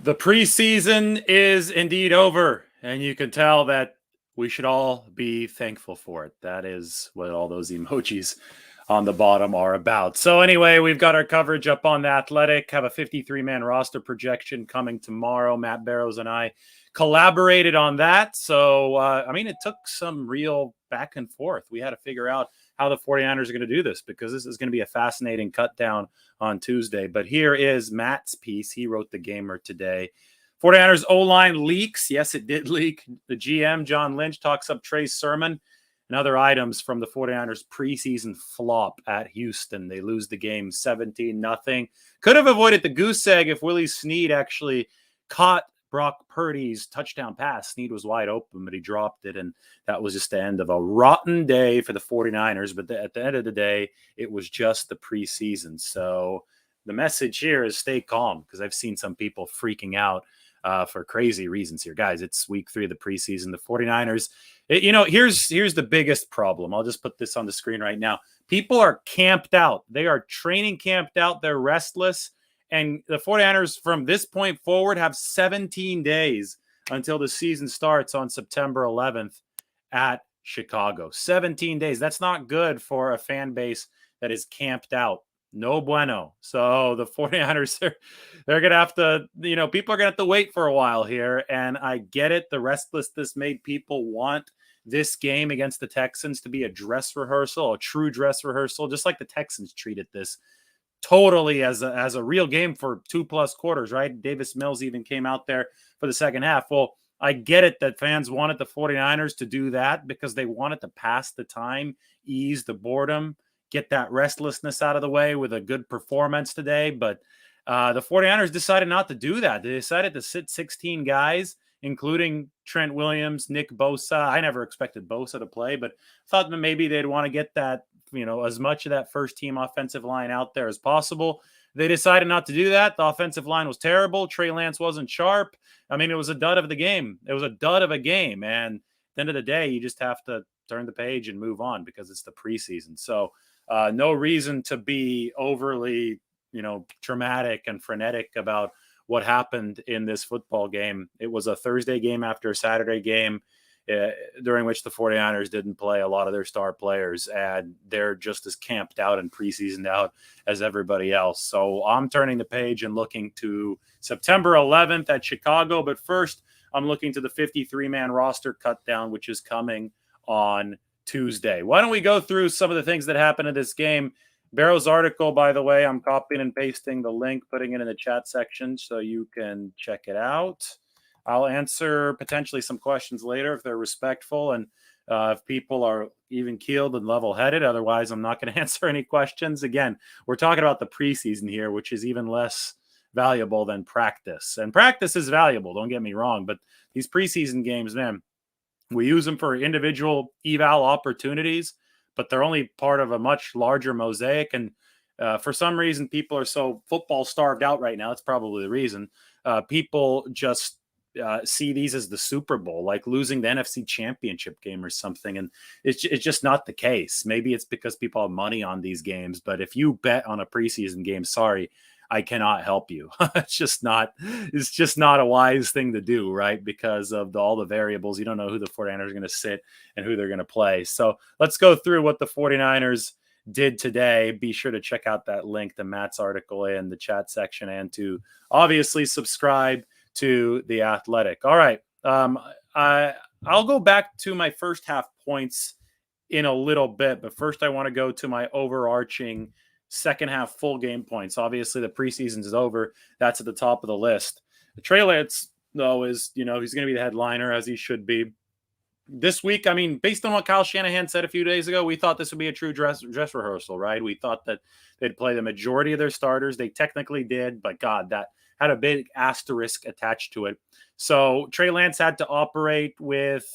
The preseason is indeed over, and you can tell that we should all be thankful for it. That is what all those emojis on the bottom are about. So anyway, we've got our coverage up on The Athletic, have a 53-man roster projection coming tomorrow. Matt Barrows and I collaborated on that. So, it took some real back and forth. We had to figure out how the 49ers are going to do this because this is going to be a fascinating cut down on Tuesday. But here is Matt's piece. He wrote the Gamer today. 49ers O-line leaks. Yes, it did leak. The GM, John Lynch, talks up Trey's sermon and other items from the 49ers preseason flop at Houston. They lose the game 17-0. Could have avoided the goose egg if Willie Snead actually caught Brock Purdy's touchdown pass. Snead was wide open, but he dropped it, and that was just the end of a rotten day for the 49ers. But at the end of the day, it was just the preseason. So the message here is stay calm, because I've seen some people freaking out for crazy reasons here. Guys, it's week 3 of the preseason. The 49ers, here's the biggest problem. I'll just put this on the screen right now. People are camped out. They are training camped out. They're restless. And the 49ers from this point forward have 17 days until the season starts on September 11th at Chicago. 17 days. That's not good for a fan base that is camped out. No bueno. So the 49ers, they're going to have to, people are going to have to wait for a while here. And I get it. The restlessness made people want this game against the Texans to be a dress rehearsal, a true dress rehearsal, just like the Texans treated this totally as a real game for 2+ quarters, right? Davis Mills even came out there for the second half. Well, I get it that fans wanted the 49ers to do that because they wanted to pass the time, ease the boredom, get that restlessness out of the way with a good performance today. But the 49ers decided not to do that. They decided to sit 16 guys, including Trent Williams, Nick Bosa. I never expected Bosa to play, but thought that maybe they'd want to get that, as much of that first team offensive line out there as possible. They decided not to do that. The offensive line was terrible. Trey Lance wasn't sharp. It was a dud of the game. It was a dud of a game. And at the end of the day, you just have to turn the page and move on because it's the preseason. So no reason to be overly, dramatic and frenetic about what happened in this football game. It was a Thursday game after a Saturday game during which the 49ers didn't play a lot of their star players, and they're just as camped out and preseasoned out as everybody else. So I'm turning the page and looking to September 11th at Chicago. But first, I'm looking to the 53-man roster cut down, which is coming on Tuesday. Why don't we go through some of the things that happened in this game? Barrow's article, by the way, I'm copying and pasting the link, putting it in the chat section so you can check it out. I'll answer potentially some questions later if they're respectful and if people are even keeled and level-headed. Otherwise, I'm not going to answer any questions. Again, we're talking about the preseason here, which is even less valuable than practice. And practice is valuable, don't get me wrong. But these preseason games, man, we use them for individual eval opportunities, but they're only part of a much larger mosaic. And for some reason, people are so football starved out right now. That's probably the reason. People just see these as the Super Bowl, like losing the NFC Championship game or something. And it's just not the case. Maybe it's because people have money on these games. But if you bet on a preseason game, sorry, I cannot help you. It's just not a wise thing to do, right? Because of all the variables. You don't know who the 49ers are going to sit and who they're going to play. So let's go through what the 49ers did today. Be sure to check out that link to Matt's article in the chat section and to obviously subscribe to The Athletic. All right. I'll go back to my first half points in a little bit, but first I want to go to my overarching second half full game points. Obviously the preseason is over. That's at the top of the list. Trey Lance, though, is, he's going to be the headliner, as he should be. This week, based on what Kyle Shanahan said a few days ago, we thought this would be a true dress rehearsal, right? We thought that they'd play the majority of their starters. They technically did, but God, that had a big asterisk attached to it. So Trey Lance had to operate with,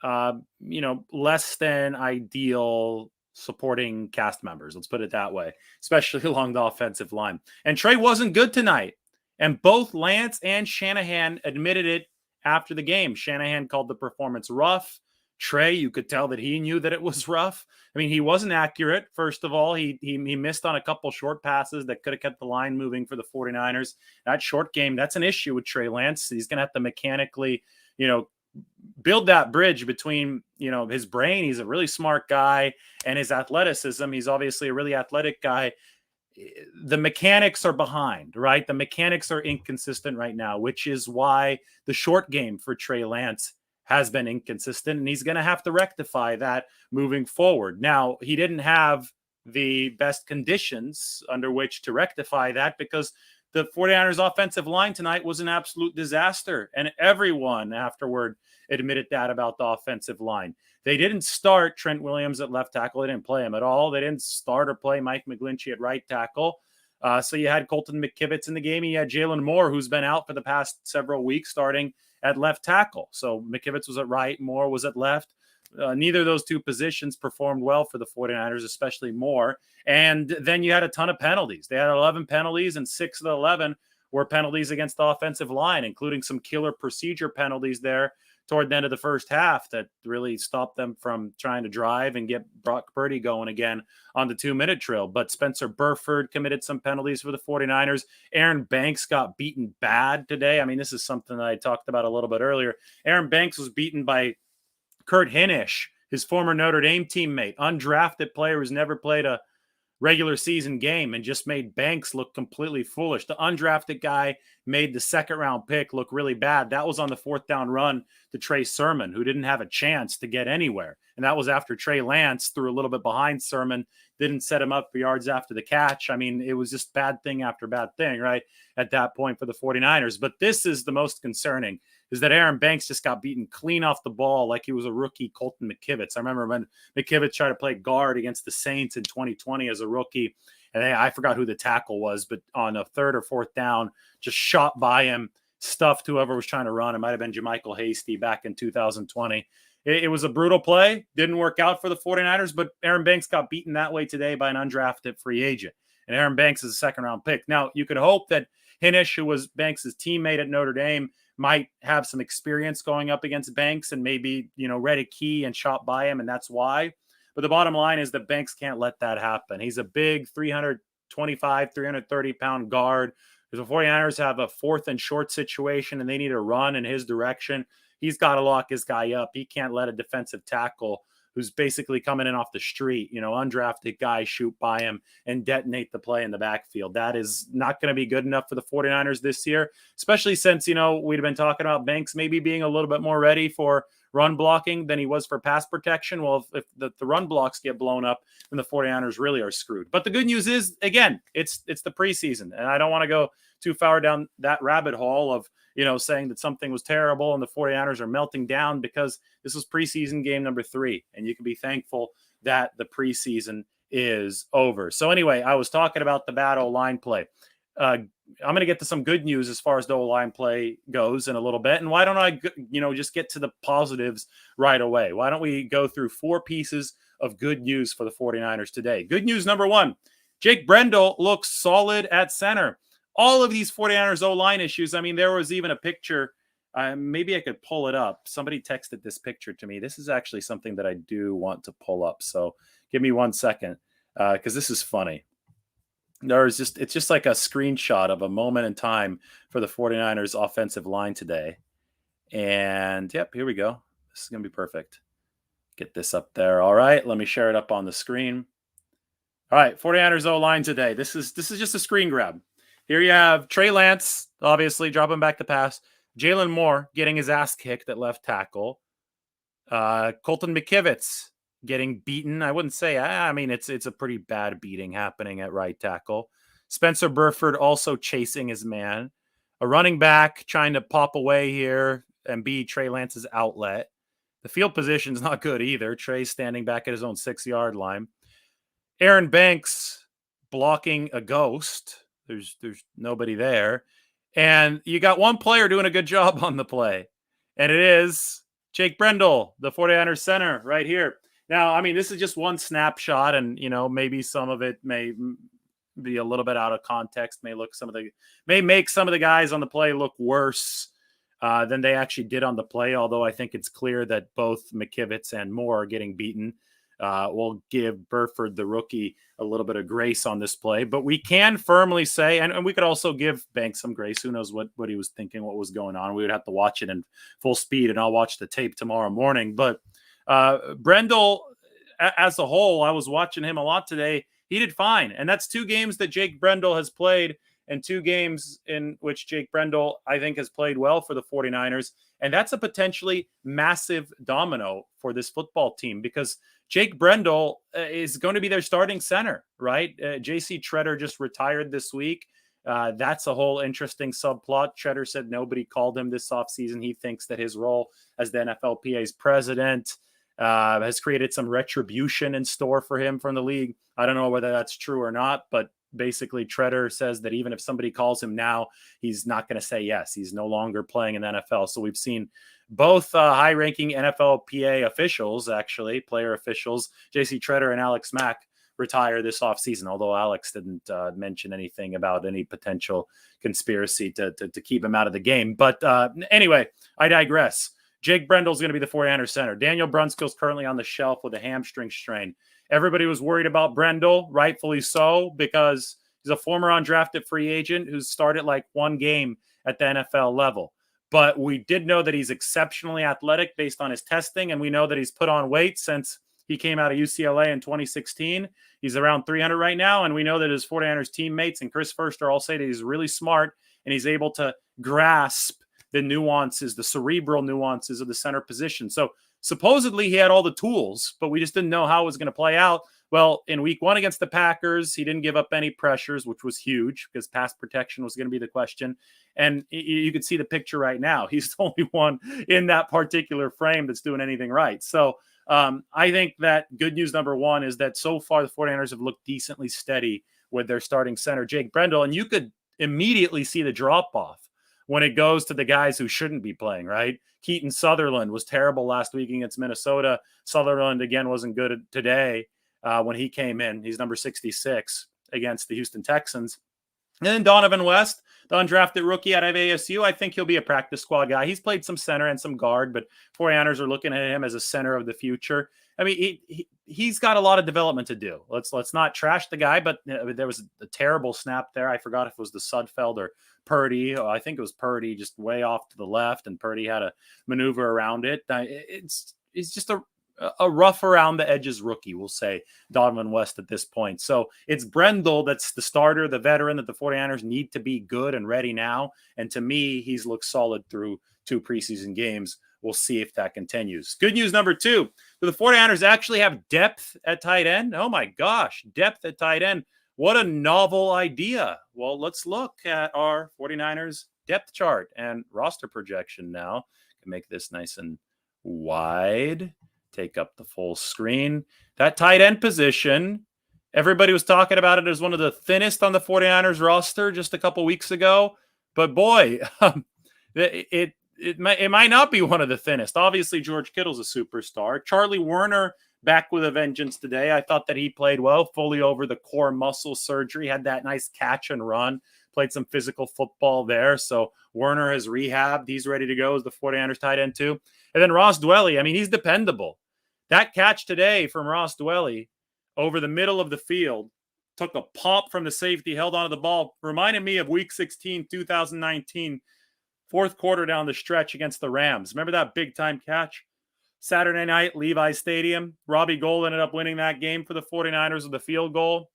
less than ideal supporting cast members. Let's put it that way, especially along the offensive line. And Trey wasn't good tonight. And both Lance and Shanahan admitted it after the game. Shanahan called the performance rough. Trey, you could tell that he knew that it was rough. I mean, he wasn't accurate. First of all, he missed on a couple short passes that could have kept the line moving for the 49ers. That short game, that's an issue with Trey Lance. He's going to have to mechanically, build that bridge between, his brain. He's a really smart guy, and his athleticism. He's obviously a really athletic guy. The mechanics are behind, right? The mechanics are inconsistent right now, which is why the short game for Trey Lance has been inconsistent, and he's going to have to rectify that moving forward. Now, he didn't have the best conditions under which to rectify that, because the 49ers offensive line tonight was an absolute disaster, and everyone afterward admitted that about the offensive line. They didn't start Trent Williams at left tackle. They didn't play him at all. They didn't start or play Mike McGlinchey at right tackle. So you had Colton McKivitz in the game. You had Jalen Moore, who's been out for the past several weeks, starting at left tackle. So McKivitz was at right, Moore was at left. Neither of those two positions performed well for the 49ers, especially Moore. And then you had a ton of penalties. They had 11 penalties, and 6 of the 11 were penalties against the offensive line, including some killer procedure penalties there toward the end of the first half that really stopped them from trying to drive and get Brock Purdy going again on the 2-minute drill. But Spencer Burford committed some penalties for the 49ers. Aaron Banks got beaten bad today. I mean, this is something that I talked about a little bit earlier. Aaron Banks was beaten by Kurt Hinish, his former Notre Dame teammate, undrafted player who's never played a regular season game, and just made Banks look completely foolish. The undrafted guy made the second round pick look really bad. That was on the 4th down run to Trey Sermon, who didn't have a chance to get anywhere. And that was after Trey Lance threw a little bit behind Sermon, didn't set him up for yards after the catch. I mean, it was just bad thing after bad thing, right, at that point for the 49ers. But this is the most concerning, is that Aaron Banks just got beaten clean off the ball like he was a rookie Colton McKivitz. I remember when McKivitz tried to play guard against the Saints in 2020 as a rookie, and I forgot who the tackle was, but on a 3rd or 4th down, just shot by him, stuffed whoever was trying to run. It might have been Jermichael Hasty back in 2020. It was a brutal play. Didn't work out for the 49ers, but Aaron Banks got beaten that way today by an undrafted free agent. And Aaron Banks is a 2nd-round pick. Now, you could hope that Hinish, who was Banks' teammate at Notre Dame, might have some experience going up against Banks and maybe, read a key and shot by him, and that's why. But the bottom line is that Banks can't let that happen. He's a big 325, 330-pound guard. If the 49ers have a 4th and short situation and they need a run in his direction, he's got to lock his guy up. He can't let a defensive tackle who's basically coming in off the street, undrafted guy, shoot by him and detonate the play in the backfield. That is not going to be good enough for the 49ers this year, especially since, we'd have been talking about Banks maybe being a little bit more ready for run blocking than he was for pass protection. Well, if the run blocks get blown up, then the 49ers really are screwed. But the good news is, again, it's the preseason, and I don't want to go too far down that rabbit hole of, saying that something was terrible and the 49ers are melting down, because this was preseason game number 3, and you can be thankful that the preseason is over. So anyway, I was talking about the bad O-line play. I'm going to get to some good news as far as the O-line play goes in a little bit. And why don't I, just get to the positives right away? Why don't we go through 4 pieces of good news for the 49ers today? Good news number 1, Jake Brendel looks solid at center. All of these 49ers O-line issues. I mean, there was even a picture. Maybe I could pull it up. Somebody texted this picture to me. This is actually something that I do want to pull up. So give me 1 second, because this is funny. It's just like a screenshot of a moment in time for the 49ers offensive line today. And yep, here we go. This is going to be perfect. Get this up there. All right, let me share it up on the screen. All right, 49ers O-line today. This is just a screen grab. Here you have Trey Lance, obviously dropping back the pass. Jalen Moore getting his ass kicked at left tackle. Colton McKivitz getting beaten. I wouldn't say, it's a pretty bad beating happening at right tackle. Spencer Burford also chasing his man. A running back trying to pop away here and be Trey Lance's outlet. The field position's not good either. Trey's standing back at his own 6-yard line. Aaron Banks blocking a ghost. There's nobody there. And you got one player doing a good job on the play. And it is Jake Brendel, the 49ers center right here. Now, this is just one snapshot, and, maybe some of it may be a little bit out of context, may make some of the guys on the play look worse than they actually did on the play, although I think it's clear that both McKivitz and Moore are getting beaten. We'll give Burford, the rookie, a little bit of grace on this play. But we can firmly say, and we could also give Banks some grace. Who knows what he was thinking, what was going on. We would have to watch it in full speed, and I'll watch the tape tomorrow morning. But Brendel, as a whole, I was watching him a lot today. He did fine. And that's 2 games that Jake Brendel has played, and 2 games in which Jake Brendel, I think, has played well for the 49ers. And that's a potentially massive domino for this football team, because Jake Brendel is going to be their starting center, right? J.C. Tretter just retired this week. That's a whole interesting subplot. Tretter said nobody called him this offseason. He thinks that his role as the NFLPA's president has created some retribution in store for him from the league. I don't know whether that's true or not, but basically Tretter says that even if somebody calls him now, he's not going to say yes. He's no longer playing in the NFL. So we've seen both high-ranking NFLPA officials, actually, player officials, J.C. Tretter and Alex Mack, retire this offseason, although Alex didn't mention anything about any potential conspiracy to keep him out of the game. But anyway, I digress. Jake Brendel's going to be the 49ers center. Daniel Brunskill's currently on the shelf with a hamstring strain. Everybody was worried about Brendel, rightfully so, because he's a former undrafted free agent who's started like 1 game at the NFL level. But we did know that he's exceptionally athletic based on his testing, and we know that he's put on weight since he came out of UCLA in 2016. He's around 300 right now, and we know that his 49ers teammates and Chris Furster all say that he's really smart, and he's able to grasp the nuances, the cerebral nuances of the center position. So supposedly he had all the tools, but we just didn't know how it was going to play out. Well, in week 1 against the Packers, he didn't give up any pressures, which was huge because pass protection was going to be the question. And you could see the picture right now. He's the only one in that particular frame that's doing anything right. So I think that good news number 1 is that so far the 49ers have looked decently steady with their starting center, Jake Brendel. And you could immediately see the drop-off when it goes to the guys who shouldn't be playing, right? Keaton Sutherland was terrible last week against Minnesota. Sutherland, again, wasn't good today when he came in. He's number 66 against the Houston Texans. And then Donovan West, the undrafted rookie out of ASU, I think he'll be a practice squad guy. He's played some center and some guard, but 49ers are looking at him as a center of the future. I mean, he's got a lot of development to do. Let's not trash the guy, but there was a terrible snap there. I forgot if it was the Sudfeld or Purdy. I think it was Purdy, just way off to the left, and Purdy had a maneuver around it. It's just a rough around the edges rookie, we'll say, Donovan West at this point. So it's Brendel that's the starter, the veteran that the 49ers need to be good and ready now. And to me, he's looked solid through 2 preseason games. We'll see if that continues. Good news number 2, the 49ers actually have depth at tight end. Oh my gosh, depth at tight end. What a novel idea. Well, let's look at our 49ers depth chart and roster projection now. I can make this nice and wide. Take up the full screen. That tight end position, everybody was talking about it as one of the thinnest on the 49ers roster just a couple weeks ago. But boy, it might not be one of the thinnest. Obviously, George Kittle's a superstar. Charlie Werner back with a vengeance today. I thought that he played well, fully over the core muscle surgery, had that nice catch and run, played some physical football there. So Werner has rehabbed. He's ready to go as the 49ers tight end too. And then Ross Dwelly, I mean, he's dependable. That catch today from Ross Dwelly over the middle of the field, took a pop from the safety, held onto the ball, reminded me of Week 16, 2019, 4th quarter down the stretch against the Rams. Remember that big-time catch? Saturday night, Levi's Stadium. Robbie Gould ended up winning that game for the 49ers with a field goal.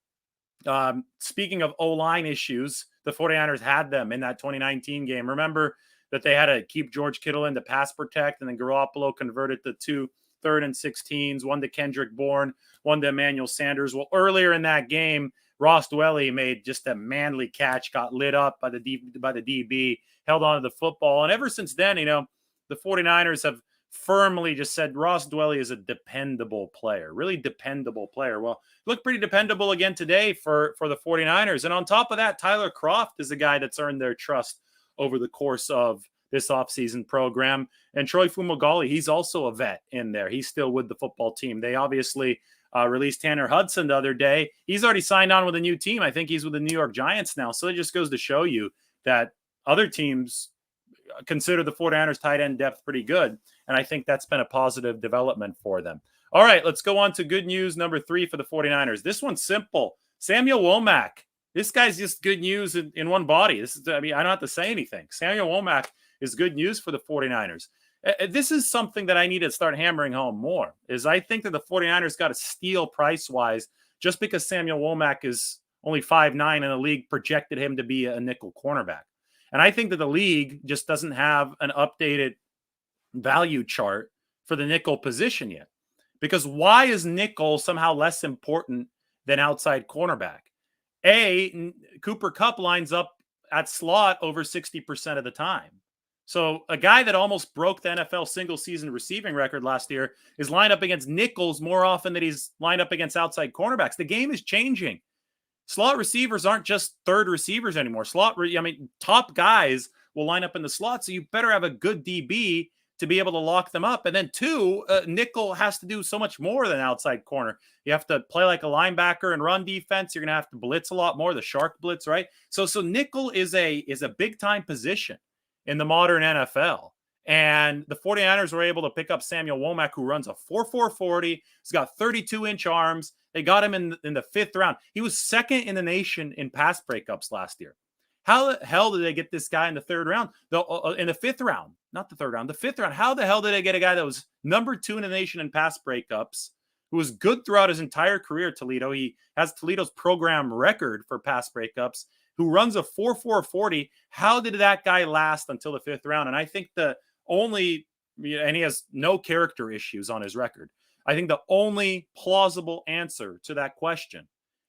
Speaking of O-line issues, the 49ers had them in that 2019 game. Remember that they had to keep George Kittle in to pass protect, and then Garoppolo converted the 2 3rd and 16s, one to Kendrick Bourne, one to Emmanuel Sanders. Well, earlier in that game, Ross Dwelly made just a manly catch, got lit up by the DB, held onto the football. And ever since then, the 49ers have firmly just said Ross Dwelly is a dependable player, really dependable player. Well, looked pretty dependable again today for the 49ers. And on top of that, Tyler Kroft is a guy that's earned their trust over the course of this offseason program. And Troy Fumagalli, he's also a vet in there. He's still with the football team. They obviously released Tanner Hudson the other day. He's already signed on with a new team. I think he's with the New York Giants now. So it just goes to show you that other teams consider the 49ers tight end depth pretty good. And I think that's been a positive development for them. All right, let's go on to good news number 3 for the 49ers. This one's simple. Samuel Womack. This guy's just good news in one body. I don't have to say anything. Samuel Womack is good news for the 49ers. This is something that I need to start hammering home more, is I think that the 49ers got to steal price-wise just because Samuel Womack is only 5'9", and the league projected him to be a nickel cornerback. And I think that the league just doesn't have an updated value chart for the nickel position yet. Because why is nickel somehow less important than outside cornerback? Cooper Kupp lines up at slot over 60% of the time. So a guy that almost broke the NFL single-season receiving record last year is lined up against nickels more often than he's lined up against outside cornerbacks. The game is changing. Slot receivers aren't just third receivers anymore. Top guys will line up in the slot, so you better have a good DB to be able to lock them up. And then two, nickel has to do so much more than outside corner. You have to play like a linebacker and run defense. You're going to have to blitz a lot more, the shark blitz, right? So nickel is a big-time position in the modern NFL. And the 49ers were able to pick up Samuel Womack, who runs a 4.4 40. He's got 32-inch arms. They got him in the 5th round. He was second in the nation in pass breakups last year. How the hell did they get this guy in the 3rd round? In the 5th round, not the 3rd round, the 5th round. How the hell did they get a guy that was number 2 in the nation in pass breakups, who was good throughout his entire career at Toledo? He has Toledo's program record for pass breakups, who runs a 4.4 40. How did that guy last until the 5th round? And I think and he has no character issues on his record. I think the only plausible answer to that question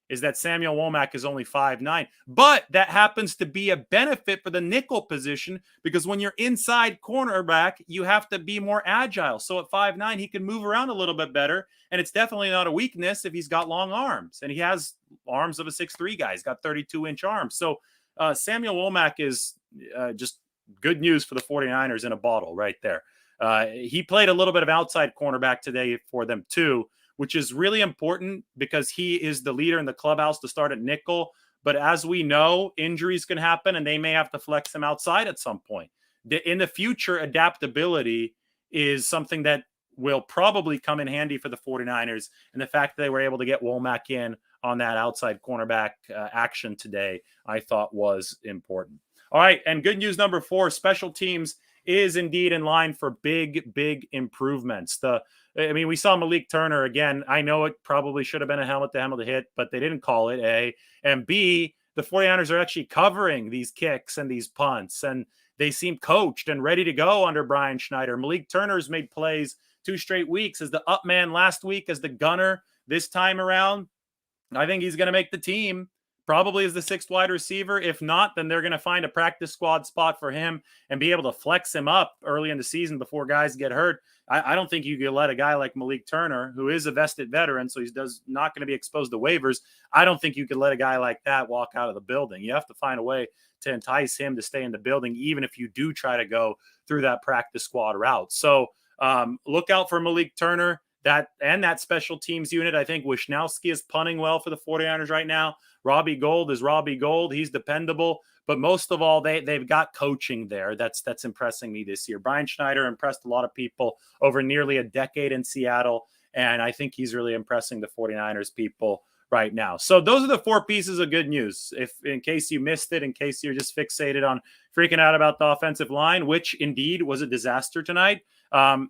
is that Samuel Womack is only 5'9", but that happens to be a benefit for the nickel position, because when you're inside cornerback, you have to be more agile. So at 5'9", he can move around a little bit better, and it's definitely not a weakness if he's got long arms, and he has arms of a 6'3" guy. He's got 32-inch arms. So Samuel Womack is just good news for the 49ers in a bottle right there. He played a little bit of outside cornerback today for them too, which is really important because he is the leader in the clubhouse to start at nickel. But as we know, injuries can happen and they may have to flex him outside at some point. In the future, adaptability is something that will probably come in handy for the 49ers. And the fact that they were able to get Womack in on that outside cornerback action today, I thought was important. All right, and good news number 4, special teams is indeed in line for big improvements. We saw Malik Turner again. I know it probably should have been a helmet-to-helmet hit, but they didn't call it, A. And B, the 49ers are actually covering these kicks and these punts, and they seem coached and ready to go under Brian Schneider. Malik Turner's made plays 2 straight weeks as the up man last week, as the gunner this time around. I think he's going to make the team. Probably as the 6th wide receiver. If not, then they're going to find a practice squad spot for him and be able to flex him up early in the season before guys get hurt. I don't think you could let a guy like Malik Turner, who is a vested veteran, so he's not going to be exposed to waivers. I don't think you could let a guy like that walk out of the building. You have to find a way to entice him to stay in the building, even if you do try to go through that practice squad route. So look out for Malik Turner. That special teams unit. I think Wisnowski is punting well for the 49ers right now. Robbie Gould is Robbie Gould. He's dependable. But most of all, they've got coaching there. That's impressing me this year. Brian Schneider impressed a lot of people over nearly a decade in Seattle, and I think he's really impressing the 49ers people right now. So those are the 4 pieces of good news. If in case you missed it, in case you're just fixated on freaking out about the offensive line, which indeed was a disaster tonight,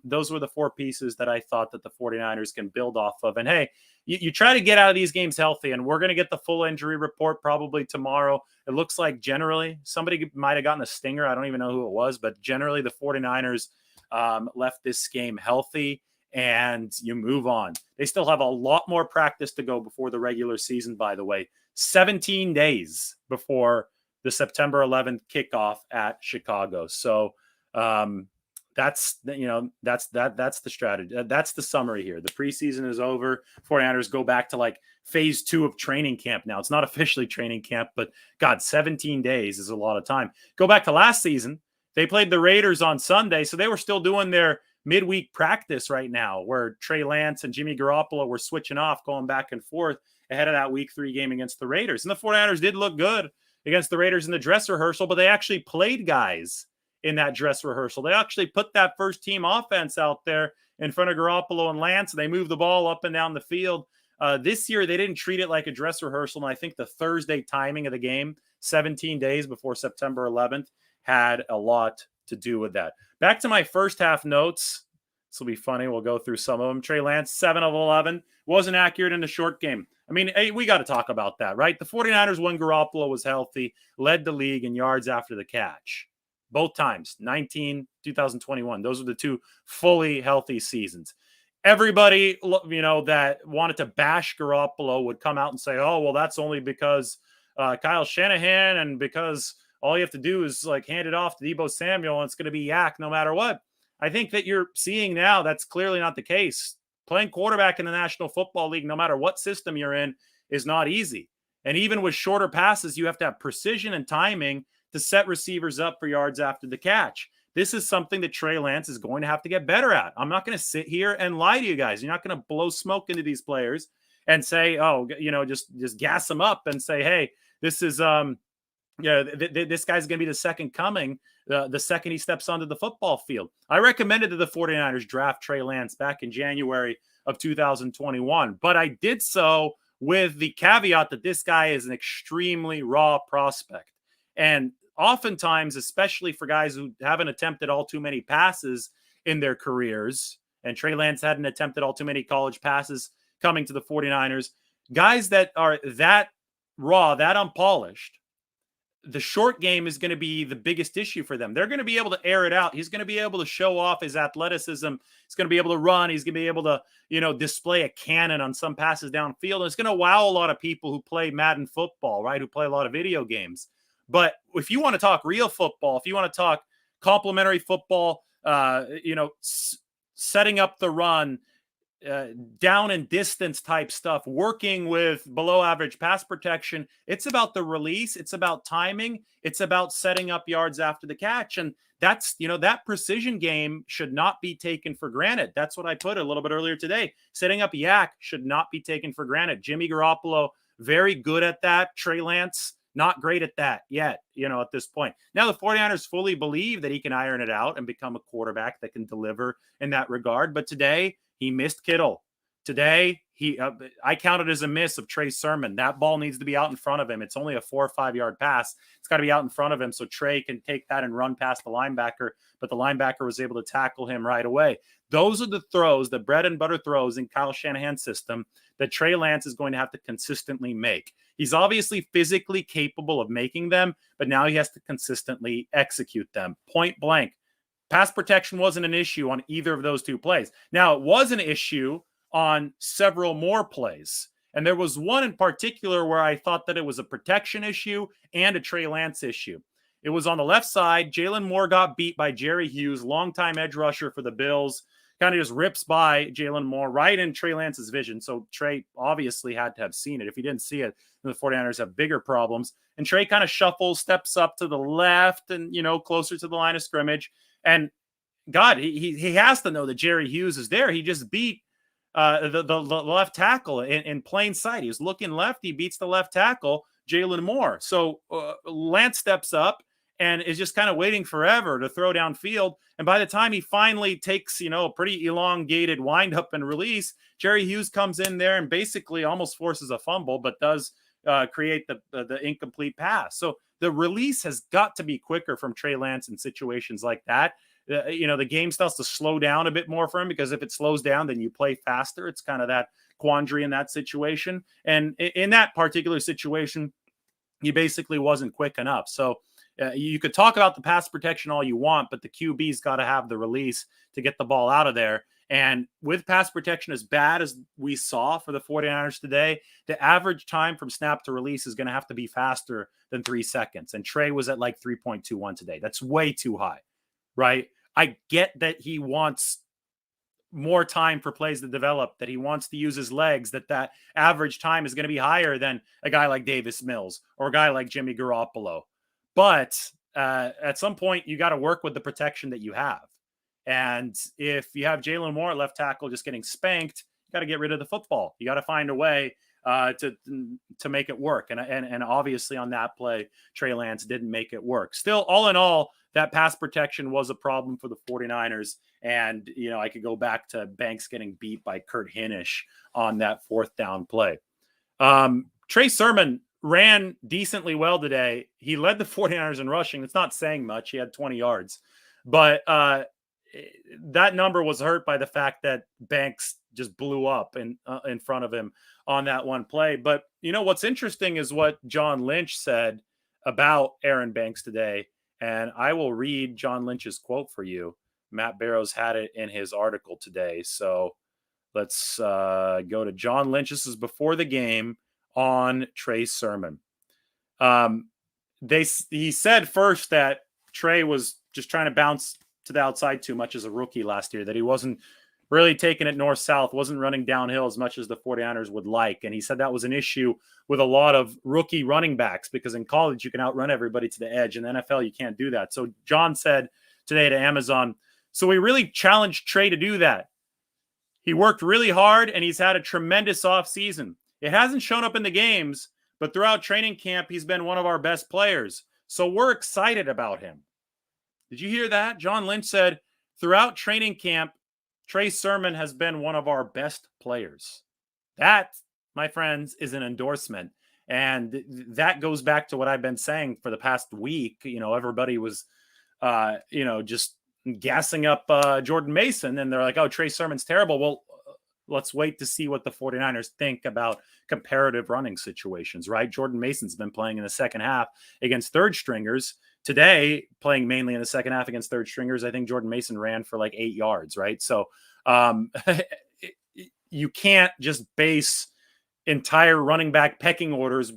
those were the 4 pieces that I thought that the 49ers can build off of. And hey, you try to get out of these games healthy, and we're going to get the full injury report probably tomorrow. It looks like generally somebody might have gotten a stinger. I don't even know who it was, but generally the 49ers left this game healthy, and you move on. They still have a lot more practice to go before the regular season, by the way. 17 days before the September 11th kickoff at Chicago. So that's the strategy. That's the summary here. The preseason is over. 49ers go back to like phase 2 of training camp now. It's not officially training camp, but God, 17 days is a lot of time. Go back to last season. They played the Raiders on Sunday, so they were still doing their midweek practice right now, where Trey Lance and Jimmy Garoppolo were switching off, going back and forth ahead of that week 3 game against the Raiders. And the 49ers did look good against the Raiders in the dress rehearsal, but they actually played guys in that dress rehearsal. They actually put that first team offense out there in front of Garoppolo and Lance, and they moved the ball up and down the field. This year, they didn't treat it like a dress rehearsal, and I think the Thursday timing of the game, 17 days before September 11th, had a lot to do with that. Back to my first half notes. This will be funny. We'll go through some of them. Trey Lance, 7 of 11. Wasn't accurate in the short game. I mean, hey, we got to talk about that, right? The 49ers, when Garoppolo was healthy, led the league in yards after the catch. Both times, 2021. Those were the two fully healthy seasons. Everybody, that wanted to bash Garoppolo would come out and say, oh, well, that's only because Kyle Shanahan and because all you have to do is hand it off to Deebo Samuel and it's going to be yak no matter what. I think that you're seeing now that's clearly not the case. Playing quarterback in the National Football League, no matter what system you're in, is not easy. And even with shorter passes, you have to have precision and timing to set receivers up for yards after the catch. This is something that Trey Lance is going to have to get better at. I'm not going to sit here and lie to you guys. You're not going to blow smoke into these players and say, oh, just gas them up and say, hey, this is this guy's going to be the second coming the second he steps onto the football field. I recommended that the 49ers draft Trey Lance back in January of 2021, but I did so with the caveat that this guy is an extremely raw prospect. And oftentimes, especially for guys who haven't attempted all too many passes in their careers, and Trey Lance hadn't attempted all too many college passes coming to the 49ers, guys that are that raw, that unpolished, the short game is going to be the biggest issue for them. They're going to be able to air it out. He's going to be able to show off his athleticism. He's going to be able to run. He's going to be able to, display a cannon on some passes downfield. And it's going to wow a lot of people who play Madden football, right? Who play a lot of video games. But if you want to talk real football, if you want to talk complementary football, setting up the run, down and distance type stuff, working with below average pass protection, it's about the release. It's about timing. It's about setting up yards after the catch. And that's, that precision game should not be taken for granted. That's what I put a little bit earlier today. Setting up yak should not be taken for granted. Jimmy Garoppolo, very good at that. Trey Lance, not great at that yet, at this point. Now the 49ers fully believe that he can iron it out and become a quarterback that can deliver in that regard. But today, he missed Kittle. Today, I counted as a miss of Trey Sermon. That ball needs to be out in front of him. It's only a 4 or 5 yard pass. It's got to be out in front of him so Trey can take that and run past the linebacker, but the linebacker was able to tackle him right away. Those are the throws, the bread and butter throws in Kyle Shanahan's system that Trey Lance is going to have to consistently make. He's obviously physically capable of making them, but now he has to consistently execute them. Point blank. Pass protection wasn't an issue on either of those two plays. Now, it was an issue on several more plays. And there was one in particular where I thought that it was a protection issue and a Trey Lance issue. It was on the left side. Jalen Moore got beat by Jerry Hughes, longtime edge rusher for the Bills. Kind of just rips by Jalen Moore right in Trey Lance's vision. So Trey obviously had to have seen it. If he didn't see it, the 49ers have bigger problems. And Trey kind of shuffles, steps up to the left and, closer to the line of scrimmage. And God, he has to know that Jerry Hughes is there. He just beat the left tackle in plain sight. He was looking left. He beats the left tackle, Jalen Moore. So Lance steps up and is just kind of waiting forever to throw downfield. And by the time he finally takes, a pretty elongated windup and release, Jerry Hughes comes in there and basically almost forces a fumble, but does create the incomplete pass. So the release has got to be quicker from Trey Lance in situations like that. The game starts to slow down a bit more for him because if it slows down, then you play faster. It's kind of that quandary in that situation. And in that particular situation, he basically wasn't quick enough. So you could talk about the pass protection all you want, but the QB's got to have the release to get the ball out of there. And with pass protection as bad as we saw for the 49ers today, the average time from snap to release is going to have to be faster than 3 seconds. And Trey was at 3.21 today. That's way too high, right? I get that he wants more time for plays to develop, that he wants to use his legs, that average time is going to be higher than a guy like Davis Mills or a guy like Jimmy Garoppolo. But at some point, you got to work with the protection that you have. And if you have Jalen Moore at left tackle just getting spanked, you got to get rid of the football. You got to find a way to make it work. And obviously on that play, Trey Lance didn't make it work. Still, all in all, that pass protection was a problem for the 49ers. And, I could go back to Banks getting beat by Kurt Hinish on that fourth down play. Trey Sermon ran decently well today. He led the 49ers in rushing. It's not saying much. He had 20 yards. But that number was hurt by the fact that Banks just blew up in front of him on that one play. But what's interesting is what John Lynch said about Aaron Banks today, and I will read John Lynch's quote for you. Matt Barrows had it in his article today, so let's go to John Lynch. This is before the game on Trey Sermon. He said first that Trey was just trying to bounce to the outside too much as a rookie last year, that he wasn't really taking it north-south, wasn't running downhill as much as the 49ers would like. And he said that was an issue with a lot of rookie running backs because in college you can outrun everybody to the edge. In the NFL, you can't do that. So John said today to Amazon, so we really challenged Trey to do that. He worked really hard, and he's had a tremendous offseason. It hasn't shown up in the games, but throughout training camp, he's been one of our best players. So we're excited about him. Did you hear that? John Lynch said, throughout training camp, Trey Sermon has been one of our best players. That, my friends, is an endorsement. And that goes back to what I've been saying for the past week. Everybody was, just gassing up Jordan Mason. And they're like, oh, Trey Sermon's terrible. Well, let's wait to see what the 49ers think about comparative running situations, right? Jordan Mason's been playing in the second half against third stringers. Today, playing mainly in the second half against third stringers, I think Jordan Mason ran for like 8 yards, right? So you can't just base entire running back pecking orders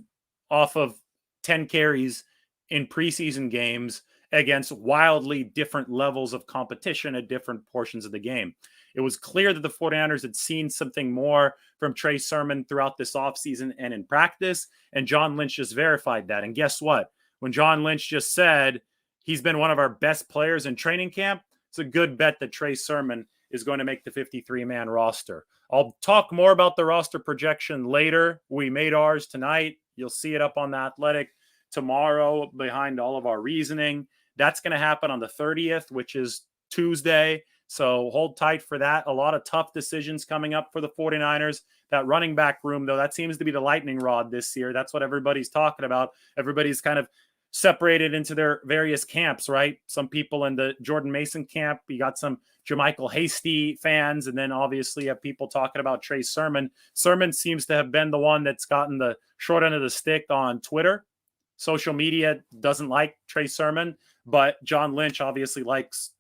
off of 10 carries in preseason games against wildly different levels of competition at different portions of the game. It was clear that the 49ers had seen something more from Trey Sermon throughout this offseason and in practice, and John Lynch just verified that. And guess what? When John Lynch just said he's been one of our best players in training camp, it's a good bet that Trey Sermon is going to make the 53-man roster. I'll talk more about the roster projection later. We made ours tonight. You'll see it up on The Athletic tomorrow behind all of our reasoning. That's going to happen on the 30th, which is Tuesday. So hold tight for that. A lot of tough decisions coming up for the 49ers. That running back room, though, that seems to be the lightning rod this year. That's what everybody's talking about. Everybody's kind of separated into their various camps, right? Some people in the Jordan Mason camp. You got some Jermichael Hasty fans, and then obviously you have people talking about Trey Sermon. Sermon seems to have been the one that's gotten the short end of the stick on Twitter. Social media doesn't like Trey Sermon, but John Lynch obviously likes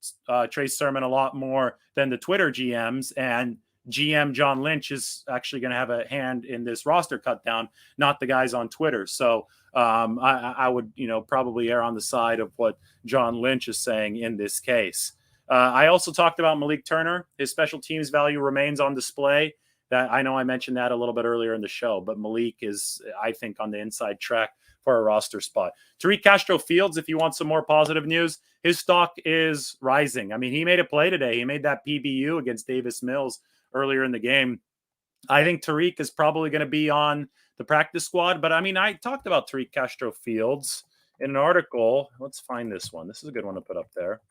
Trey Sermon a lot more than the Twitter GMs, and GM John Lynch is actually going to have a hand in this roster cut down, not the guys on Twitter. So I would, probably err on the side of what John Lynch is saying in this case. I also talked about Malik Turner. His special teams value remains on display. That I know I mentioned that a little bit earlier in the show, but Malik is, I think, on the inside track for a roster spot. Tariq Castro-Fields, if you want some more positive news, his stock is rising. I mean, he made a play today. He made that PBU against Davis Mills earlier in the game. I think Tariq is probably going to be on the practice squad, but I mean, I talked about Tariq Castro-Fields in an article. Let's find this one. This is a good one to put up there.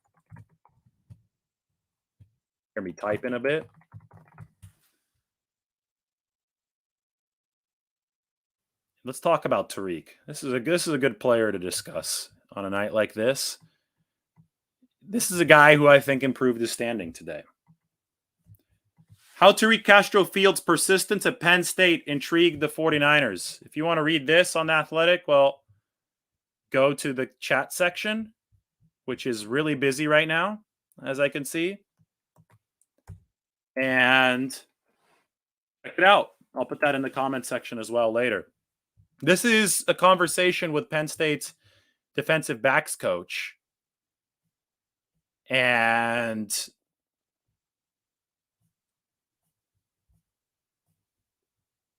Hear me type in a bit. Let's talk about Tariq. This is a good player to discuss on a night like this. This is a guy who I think improved his standing today. How Tariq Castro-Fields' persistence at Penn State intrigued the 49ers. If you want to read this on The Athletic, well, go to the chat section, which is really busy right now, as I can see. And check it out. I'll put that in the comment section as well later. This is a conversation with Penn State's defensive backs coach. And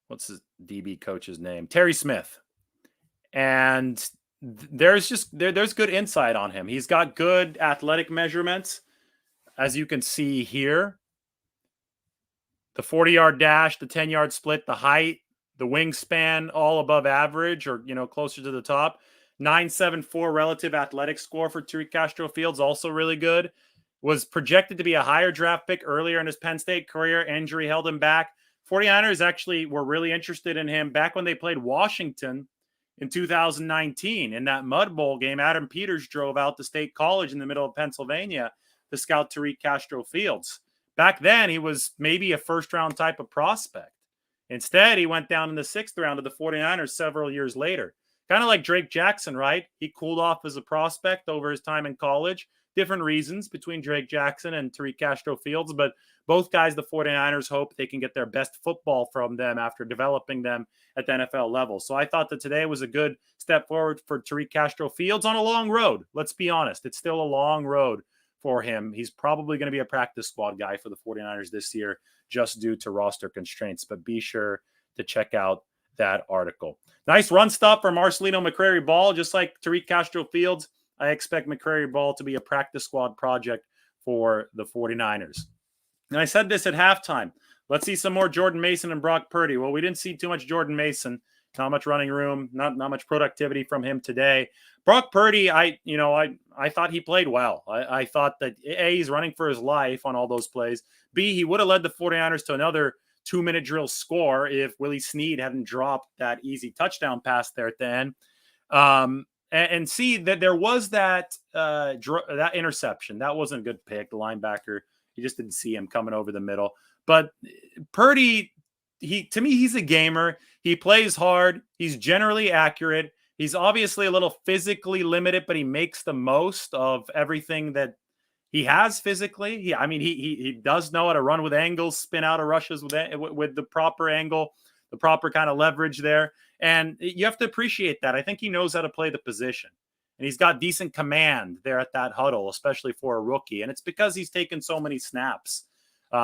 what's his DB coach's name? Terry Smith. And there's good insight on him. He's got good athletic measurements, as you can see here. The 40-yard dash, the 10-yard split, the height, the wingspan, all above average or, closer to the top. 974 relative athletic score for Tariq Castro-Fields, also really good. Was projected to be a higher draft pick earlier in his Penn State career. Injury held him back. 49ers actually were really interested in him back when they played Washington in 2019. In that Mud Bowl game, Adam Peters drove out to State College in the middle of Pennsylvania to scout Tariq Castro-Fields. Back then, he was maybe a first-round type of prospect. Instead, he went down in the 6th round to the 49ers several years later. Kind of like Drake Jackson, right? He cooled off as a prospect over his time in college. Different reasons between Drake Jackson and Tariq Castro-Fields, but both guys, the 49ers, hope they can get their best football from them after developing them at the NFL level. So I thought that today was a good step forward for Tariq Castro-Fields on a long road. Let's be honest. It's still a long road for him. He's probably going to be a practice squad guy for the 49ers this year just due to roster constraints, but be sure to check out that article. Nice run stop for Marcelino McCrary-Ball. Just like Tariq Castro-Fields, I expect McCrary-Ball to be a practice squad project for the 49ers. And I said this at halftime. Let's see some more Jordan Mason and Brock Purdy. Well, we didn't see too much Jordan Mason. Not much running room, not much productivity from him today. Brock Purdy, I thought he played well. I thought that A, he's running for his life on all those plays. B, he would have led the 49ers to another 2-minute drill score if Willie Snead hadn't dropped that easy touchdown pass there at the end. And see that there was that interception. That wasn't a good pick. The linebacker, you just didn't see him coming over the middle. But Purdy, to me, he's a gamer. He plays hard. He's generally accurate. He's obviously a little physically limited, but he makes the most of everything that he has physically. He does know how to run with angles, spin out of rushes with the proper angle, the proper kind of leverage there. And you have to appreciate that. I think he knows how to play the position. And he's got decent command there at that huddle, especially for a rookie. And it's because he's taken so many snaps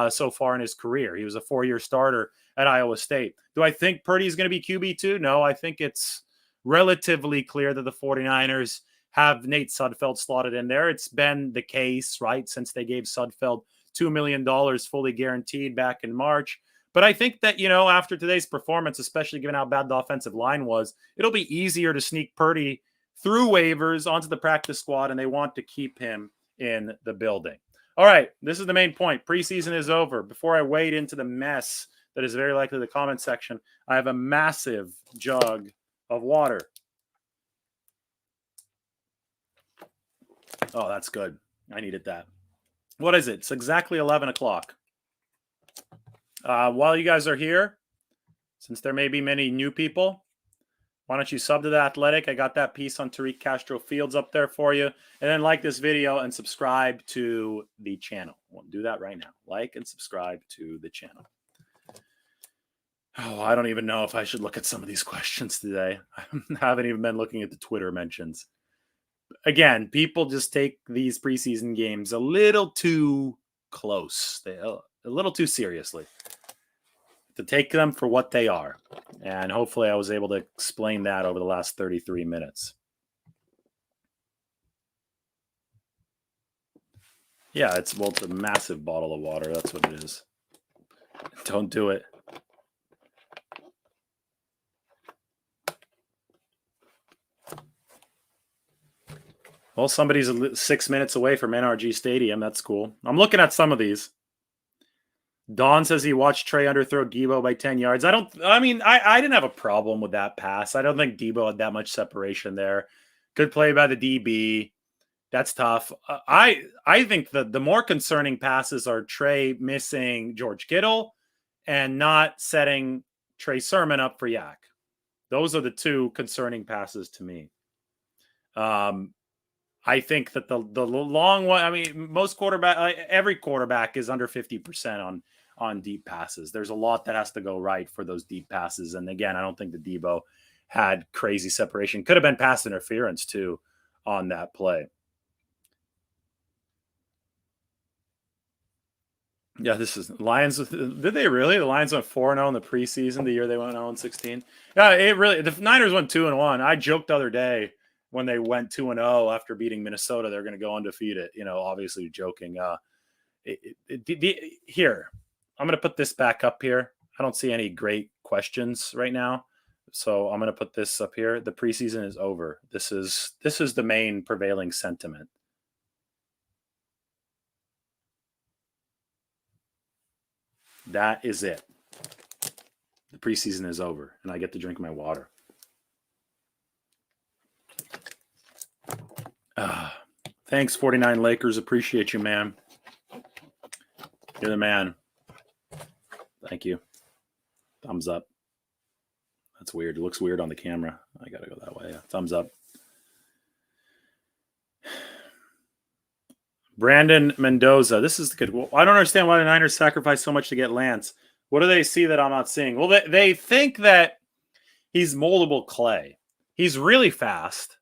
so far in his career. He was a 4-year starter at Iowa State. Do I think Purdy's going to be QB2? No, I think it's relatively clear that the 49ers have Nate Sudfeld slotted in there. It's been the case, right, since they gave Sudfeld $2 million fully guaranteed back in March. But I think that, after today's performance, especially given how bad the offensive line was, it'll be easier to sneak Purdy through waivers onto the practice squad, and they want to keep him in the building. All right, this is the main point. Preseason is over. Before I wade into the mess that is very likely the comment section, I have a massive jug of water. Oh, that's good. I needed that. What is it? It's exactly 11 o'clock. While you guys are here, since there may be many new people, why don't you sub to The Athletic? I got that piece on Tariq Castro-Fields up there for you. And then like this video and subscribe to the channel. We'll do that right now. Like and subscribe to the channel. Oh, I don't even know if I should look at some of these questions today. I haven't even been looking at the Twitter mentions. Again, people just take these preseason games a little too close. A little too seriously. To take them for what they are. And hopefully I was able to explain that over the last 33 minutes. Yeah, it's a massive bottle of water. That's what it is. Don't do it. Well, somebody's 6 minutes away from NRG Stadium. That's cool. I'm looking at some of these. Don says he watched Trey underthrow Debo by 10 yards. I didn't have a problem with that pass. I don't think Debo had that much separation there. Good play by the DB. That's tough. I think the more concerning passes are Trey missing George Kittle and not setting Trey Sermon up for Yak. Those are the two concerning passes to me. I think that the long one, every quarterback is under 50% on deep passes. There's a lot that has to go right for those deep passes. And again, I don't think the Debo had crazy separation. Could have been pass interference too on that play. Yeah, this is Lions. Did they really? The Lions went 4-0 in the preseason, the year they went 0-16. Yeah, the Niners went 2-1. I joked the other day when they went 2-0 after beating Minnesota, they're going to go undefeated. Obviously joking. Here, I'm going to put this back up here. I don't see any great questions right now. So I'm going to put this up here. The preseason is over. This is the main prevailing sentiment. That is it. The preseason is over, and I get to drink my water. Thanks, 49 Lakers. Appreciate you, man. You're the man. Thank you. Thumbs up. That's weird. It looks weird on the camera. I got to go that way. Yeah. Thumbs up. Brandon Mendoza. This is good. Well, I don't understand why the Niners sacrificed so much to get Lance. What do they see that I'm not seeing? Well, they think that he's moldable clay. He's really fast.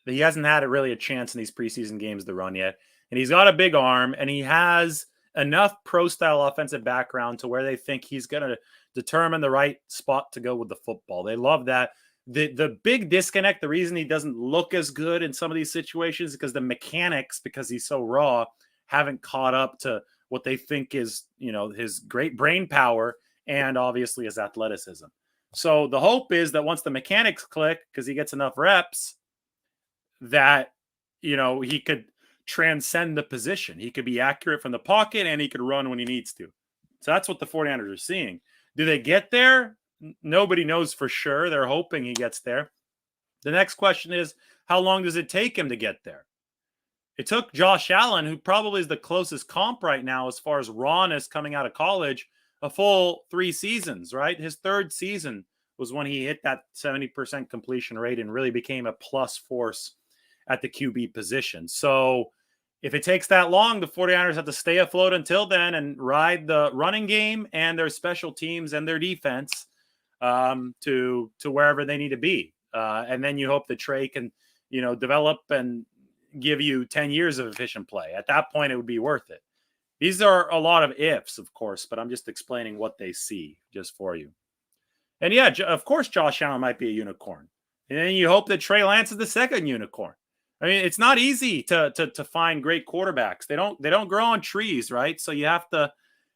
He hasn't had really a chance in these preseason games to run yet. And he's got a big arm, and he has enough pro-style offensive background to where they think he's going to determine the right spot to go with the football. They love that. The big disconnect, the reason he doesn't look as good in some of these situations is because the mechanics, because he's so raw, haven't caught up to what they think is, his great brain power and obviously his athleticism. So the hope is that once the mechanics click, because he gets enough reps, that, he could transcend the position. He could be accurate from the pocket and he could run when he needs to. So that's what the 49ers are seeing. Do they get there? Nobody knows for sure. They're hoping he gets there. The next question is, how long does it take him to get there? It took Josh Allen, who probably is the closest comp right now as far as rawness coming out of college, a full 3 seasons, right? His 3rd season was when he hit that 70% completion rate and really became a plus force at the QB position. So if it takes that long, the 49ers have to stay afloat until then and ride the running game and their special teams and their defense to wherever they need to be. And then you hope that Trey can, develop and give you 10 years of efficient play. At that point, it would be worth it. These are a lot of ifs, of course, but I'm just explaining what they see just for you. And yeah, of course, Josh Allen might be a unicorn. And then you hope that Trey Lance is the second unicorn. I mean, it's not easy to find great quarterbacks. They don't grow on trees, right? So you have to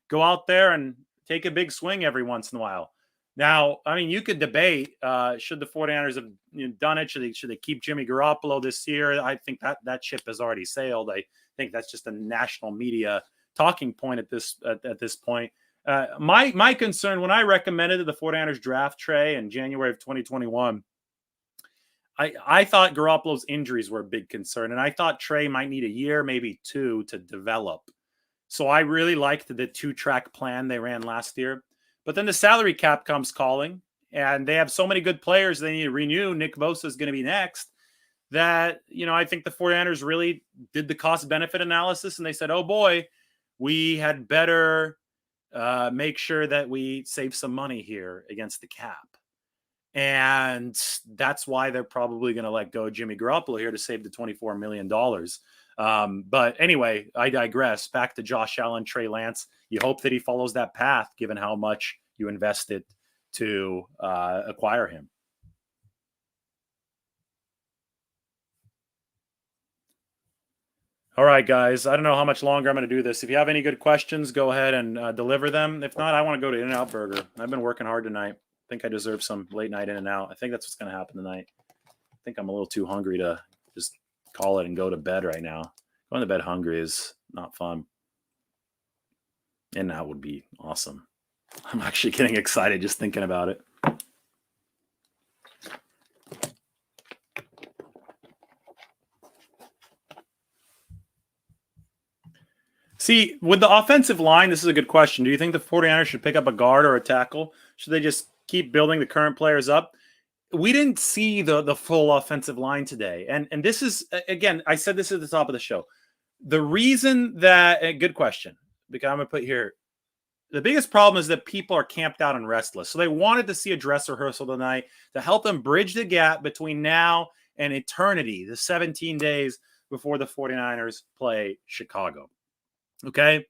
go out there and take a big swing every once in a while. Now, I mean, you could debate, should the 49ers have done it? Should they keep Jimmy Garoppolo this year? I think that ship has already sailed. I think that's just a national media talking point at this point. My concern when I recommended that the 49ers draft Trey in January of 2021, I thought Garoppolo's injuries were a big concern, and I thought Trey might need a year, maybe 2, to develop. So I really liked the 2-track plan they ran last year. But then the salary cap comes calling, and they have so many good players they need to renew. Nick Bosa is going to be next. That, I think the 49ers really did the cost-benefit analysis, and they said, oh boy, we had better make sure that we save some money here against the cap. And that's why they're probably going to let go Jimmy Garoppolo here to save the $24 million. But anyway, I digress. Back to Josh Allen, Trey Lance. You hope that he follows that path, given how much you invested to acquire him. All right, guys. I don't know how much longer I'm going to do this. If you have any good questions, go ahead and deliver them. If not, I want to go to In-N-Out Burger. I've been working hard tonight. I think I deserve some late night In-N-Out. I think that's what's going to happen tonight. I think I'm a little too hungry to just call it and go to bed right now. Going to bed hungry is not fun. In-N-Out would be awesome. I'm actually getting excited just thinking about it. See, with the offensive line, this is a good question. Do you think the 49ers should pick up a guard or a tackle? Should they just keep building the current players up? We didn't see the full offensive line today. And this is, again, I said this at the top of the show. The reason that, good question, because I'm going to put here, the biggest problem is that people are camped out and restless. So they wanted to see a dress rehearsal tonight to help them bridge the gap between now and eternity, the 17 days before the 49ers play Chicago. Okay?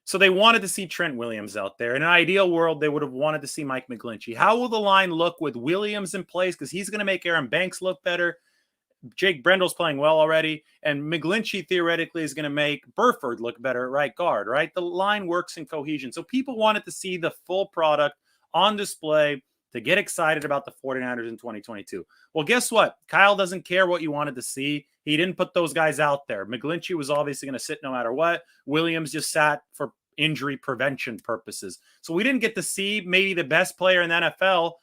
So they wanted to see Trent Williams out there. In an ideal world, they would have wanted to see Mike McGlinchey. How will the line look with Williams in place? Because he's going to make Aaron Banks look better. Jake Brendel's playing well already. And McGlinchey theoretically is going to make Burford look better at right guard, right? The line works in cohesion. So people wanted to see the full product on display to get excited about the 49ers in 2022. Well, guess what? Kyle doesn't care what you wanted to see. He didn't put those guys out there. McGlinchey was obviously going to sit no matter what. Williams just sat for injury prevention purposes. So we didn't get to see maybe the best player in the NFL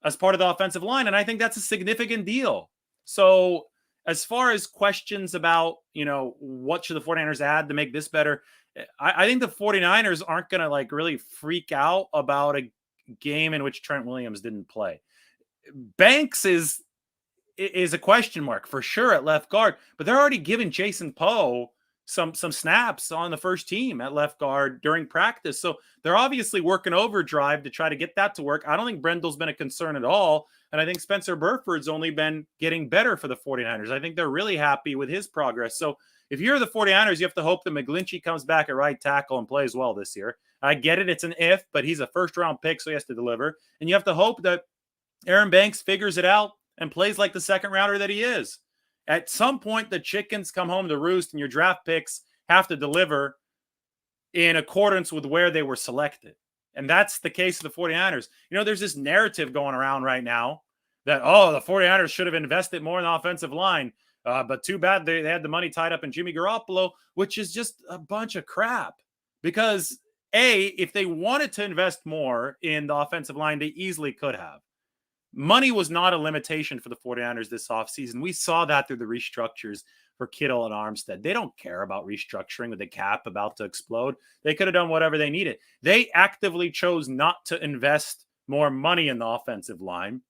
as part of the offensive line. And I think that's a significant deal. So as far as questions about, what should the 49ers add to make this better, I think the 49ers aren't going to like really freak out about a game in which Trent Williams didn't play. Banks is a question mark for sure at left guard, but they're already giving Jason Poe some snaps on the first team at left guard during practice. So they're obviously working overdrive to try to get that to work. I don't think Brendel's been a concern at all. And I think Spencer Burford's only been getting better for the 49ers. I think they're really happy with his progress. So if you're the 49ers, you have to hope that McGlinchey comes back at right tackle and plays well this year. I get it. It's an if, but he's a first-round pick, so he has to deliver. And you have to hope that Aaron Banks figures it out and plays like the second-rounder that he is. At some point, the chickens come home to roost, and your draft picks have to deliver in accordance with where they were selected. And that's the case of the 49ers. There's this narrative going around right now that, the 49ers should have invested more in the offensive line. But too bad they had the money tied up in Jimmy Garoppolo, which is just a bunch of crap. Because, if they wanted to invest more in the offensive line, they easily could have. Money was not a limitation for the 49ers this offseason. We saw that through the restructures for Kittle and Armstead. They don't care about restructuring with the cap about to explode. They could have done whatever they needed. They actively chose not to invest more money in the offensive line.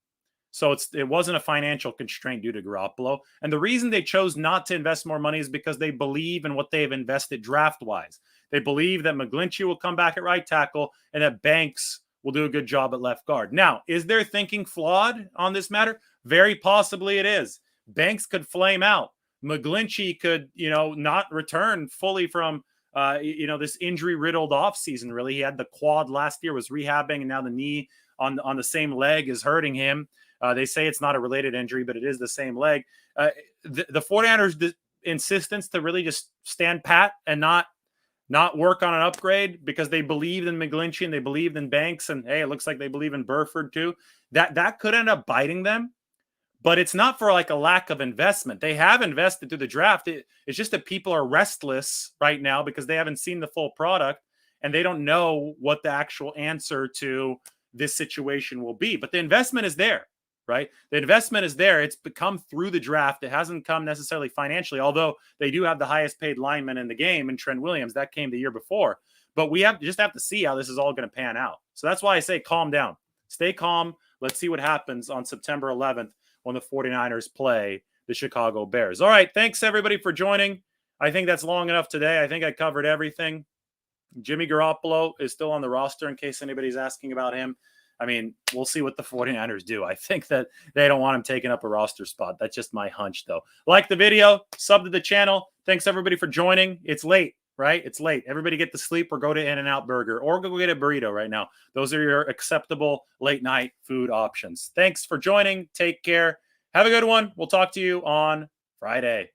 So it wasn't a financial constraint due to Garoppolo. And the reason they chose not to invest more money is because they believe in what they have invested draft-wise. They believe that McGlinchey will come back at right tackle and that Banks will do a good job at left guard. Now, is their thinking flawed on this matter? Very possibly it is. Banks could flame out. McGlinchey could, not return fully from, this injury-riddled offseason, really. He had the quad last year, was rehabbing, and now the knee on the same leg is hurting him. They say it's not a related injury, but it is the same leg. The 49ers' insistence to really just stand pat and not work on an upgrade because they believed in McGlinchey and they believed in Banks, and hey, it looks like they believe in Burford too. That could end up biting them, but it's not for like a lack of investment. They have invested through the draft. It's just that people are restless right now because they haven't seen the full product and they don't know what the actual answer to this situation will be. But the investment is there. Right? The investment is there. It's become through the draft. It hasn't come necessarily financially, although they do have the highest paid lineman in the game in Trent Williams. That came the year before. But we have to see how this is all going to pan out. So that's why I say calm down. Stay calm. Let's see what happens on September 11th when the 49ers play the Chicago Bears. All right. Thanks, everybody, for joining. I think that's long enough today. I think I covered everything. Jimmy Garoppolo is still on the roster in case anybody's asking about him. I mean, we'll see what the 49ers do. I think that they don't want him taking up a roster spot. That's just my hunch, though. Like the video, sub to the channel. Thanks, everybody, for joining. It's late, right? It's late. Everybody get to sleep or go to In-N-Out Burger or go get a burrito right now. Those are your acceptable late-night food options. Thanks for joining. Take care. Have a good one. We'll talk to you on Friday.